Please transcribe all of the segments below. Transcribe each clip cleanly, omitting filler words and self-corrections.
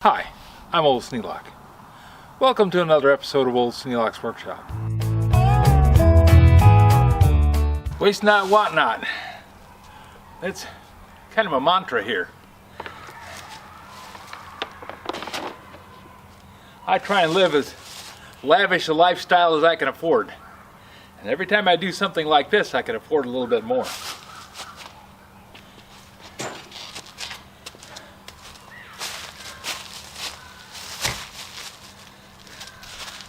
Hi, I'm Old Sneelock. Welcome to another episode of Old Sneelock's Workshop. Waste not, want not. That's kind of a mantra here. I try and live as lavish a lifestyle as I can afford. And every time I do something like this, I can afford a little bit more.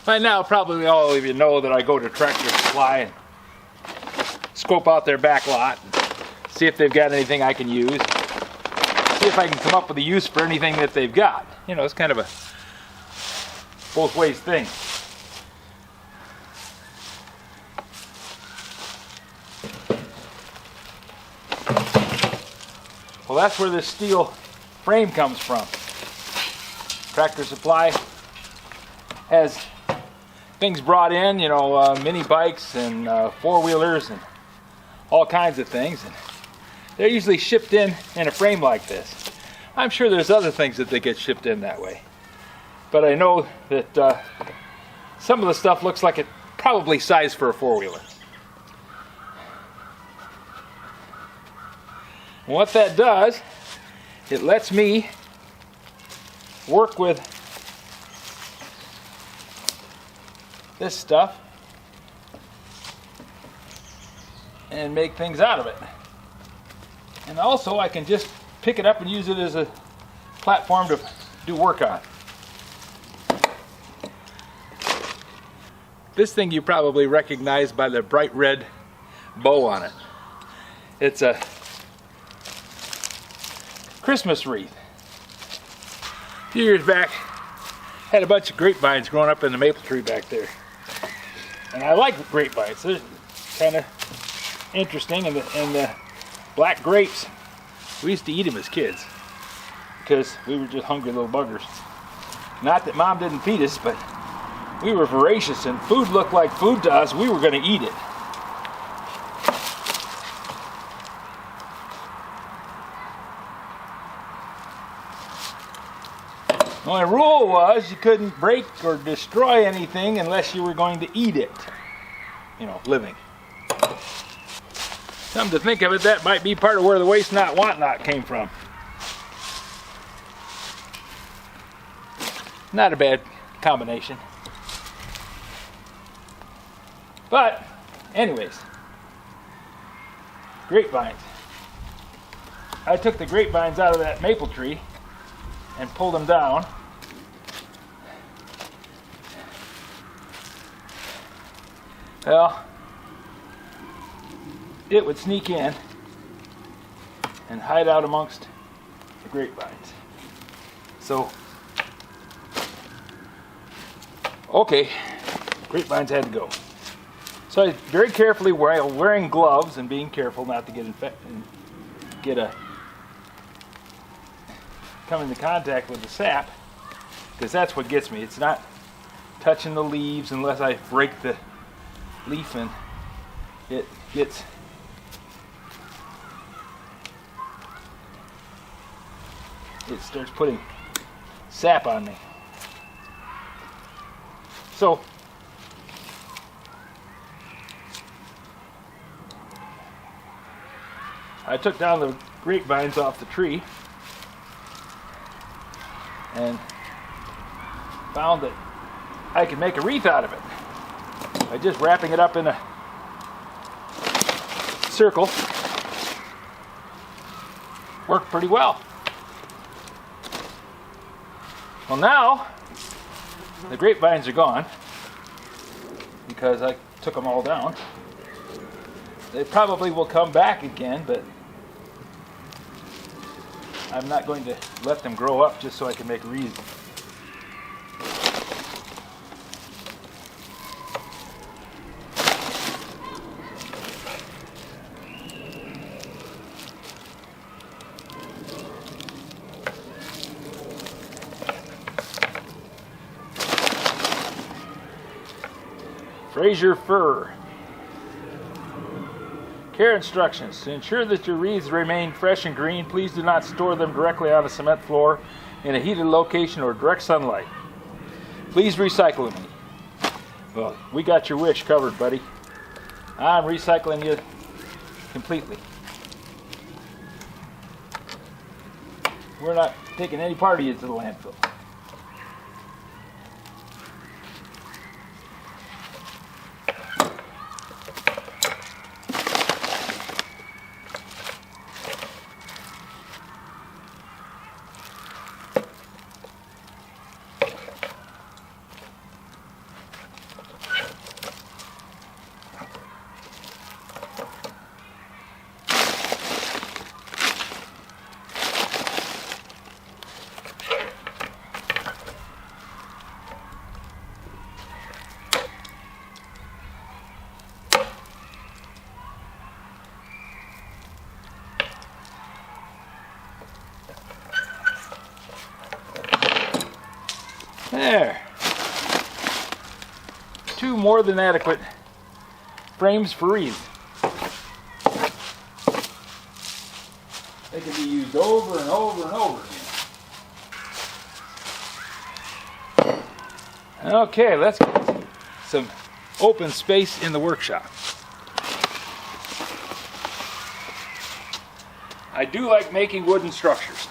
By now, probably all of you know that I go to Tractor Supply and scope out their back lot, see if they've got anything I can use, see if I can come up with a use for anything that they've got. You know, it's kind of a both ways thing. Well, that's where this steel frame comes from. Tractor Supply has things brought in, you know, mini bikes and four-wheelers and all kinds of things. And they're usually shipped in a frame like this. I'm sure there's other things that they get shipped in that way. But I know that some of the stuff looks like it probably sized for a four-wheeler. And what that does, it lets me work with this stuff and make things out of it. And also I can just pick it up and use it as a platform to do work on. This thing you probably recognize by the bright red bow on it. It's a Christmas wreath. A few years back, had a bunch of grapevines growing up in the maple tree back there. And I like grapevines. They're kind of interesting. And the black grapes, we used to eat them as kids because we were just hungry little buggers. Not that Mom didn't feed us, but we were voracious and food looked like food to us. We were going to eat it. The only rule was you couldn't break or destroy anything unless you were going to eat it. You know, living. Come to think of it, that might be part of where the waste not, want not came from. Not a bad combination. But, anyways, grapevines. I took the grapevines out of that maple tree and pulled them down. Well, it would sneak in and hide out amongst the grapevines. So, okay, grapevines had to go. So I very carefully, while wearing gloves and being careful not to get infected, come into contact with the sap, because that's what gets me. It's not touching the leaves unless I break the leaf and it starts putting sap on me. So I took down the grapevines off the tree and found that I could make a wreath out of it by just wrapping it up in a circle. Worked pretty well. Well, now the grapevines are gone because I took them all down. They probably will come back again, but I'm not going to let them grow up just so I can make wreaths. Fraser fir. Care instructions. To ensure that your wreaths remain fresh and green, please do not store them directly on a cement floor. in a heated location or direct sunlight. Please recycle me. Well, we got your wish covered, buddy. I'm recycling you completely. We're not taking any part of you to the landfill. There. 2 more than adequate frames for wreaths. They can be used over and over and over again. Okay, let's get some open space in the workshop. I do like making wooden structures.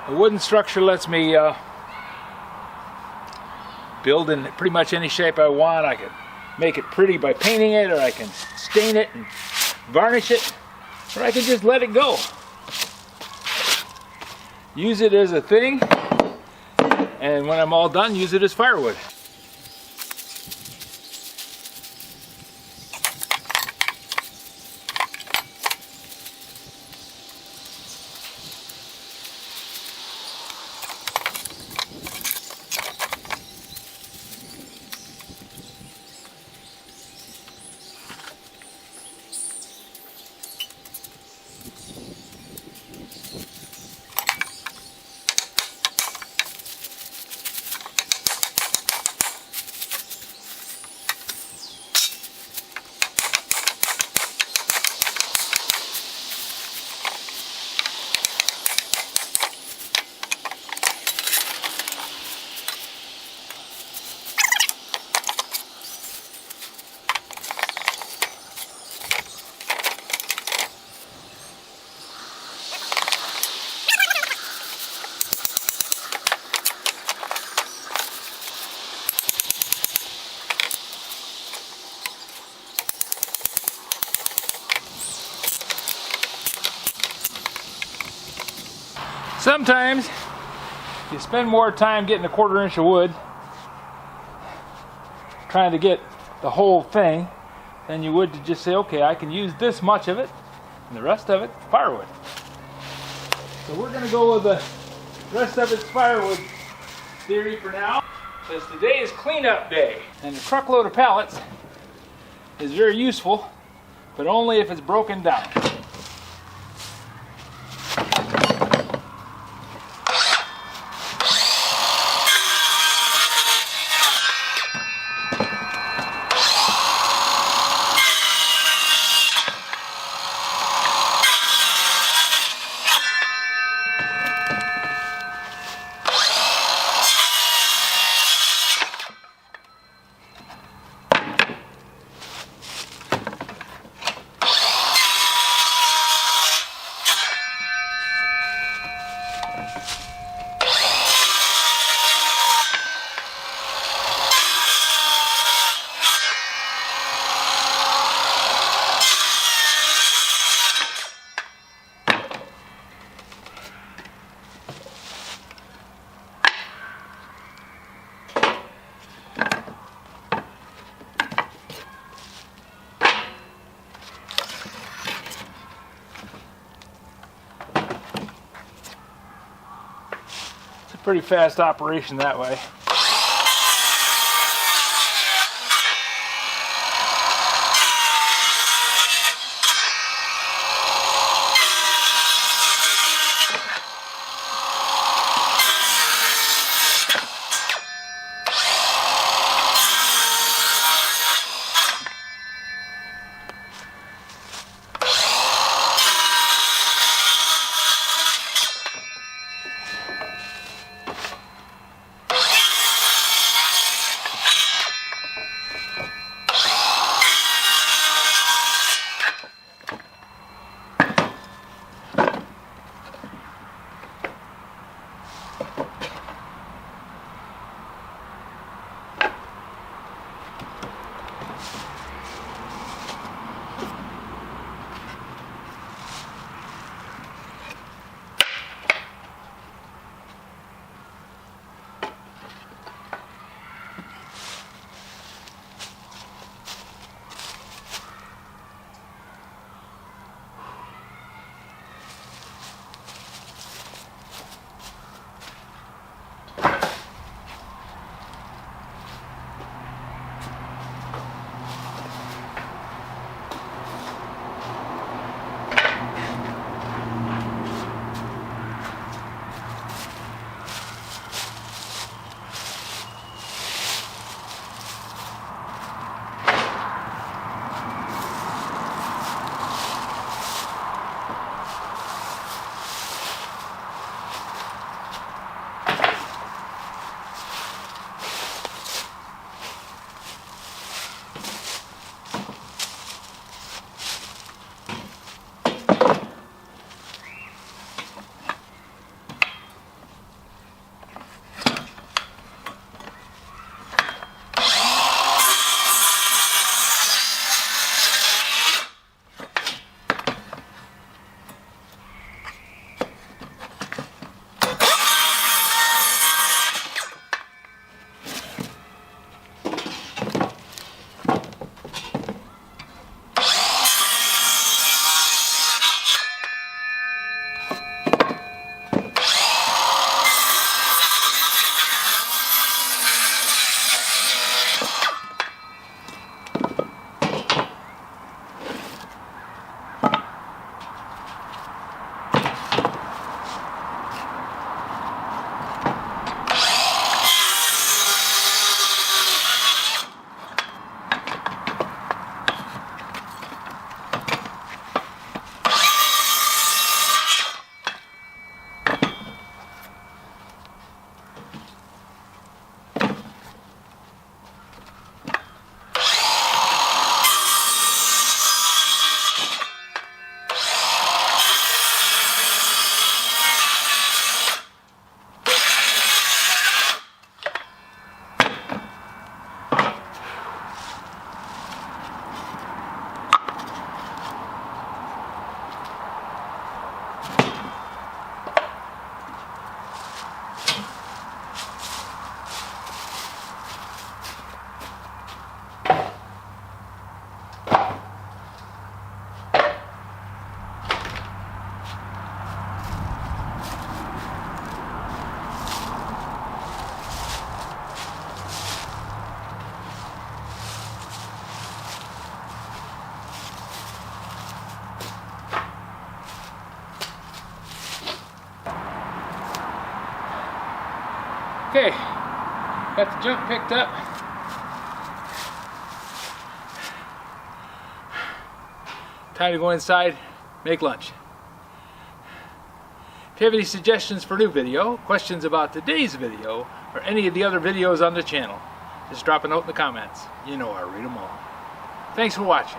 A wooden structure lets me build in pretty much any shape I want. I can make it pretty by painting it, or I can stain it and varnish it, or I can just let it go. Use it as a thing, and when I'm all done, use it as firewood. Sometimes you spend more time getting a 1/4 inch of wood trying to get the whole thing than you would to just say, okay, I can use this much of it and the rest of it firewood. So we're going to go with the rest of it's firewood theory for now, because today is cleanup day, and a truckload of pallets is very useful, but only if it's broken down. Pretty fast operation that way. Okay, got the junk picked up. Time to go inside, make lunch. If you have any suggestions for a new video, questions about today's video, or any of the other videos on the channel, just drop a note in the comments. You know I read them all. Thanks for watching.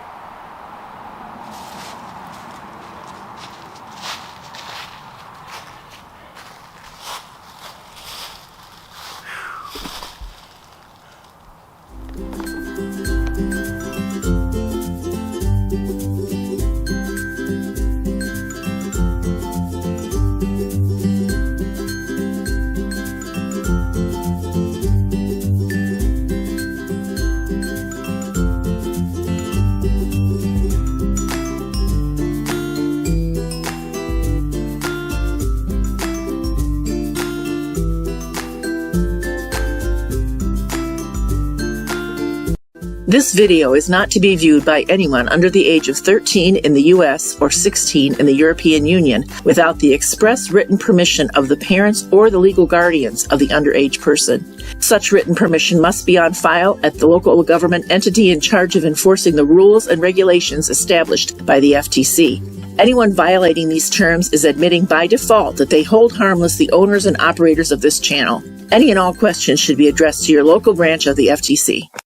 This video is not to be viewed by anyone under the age of 13 in the U.S. or 16 in the European Union without the express written permission of the parents or the legal guardians of the underage person. Such written permission must be on file at the local government entity in charge of enforcing the rules and regulations established by the FTC. Anyone violating these terms is admitting by default that they hold harmless the owners and operators of this channel. Any and all questions should be addressed to your local branch of the FTC.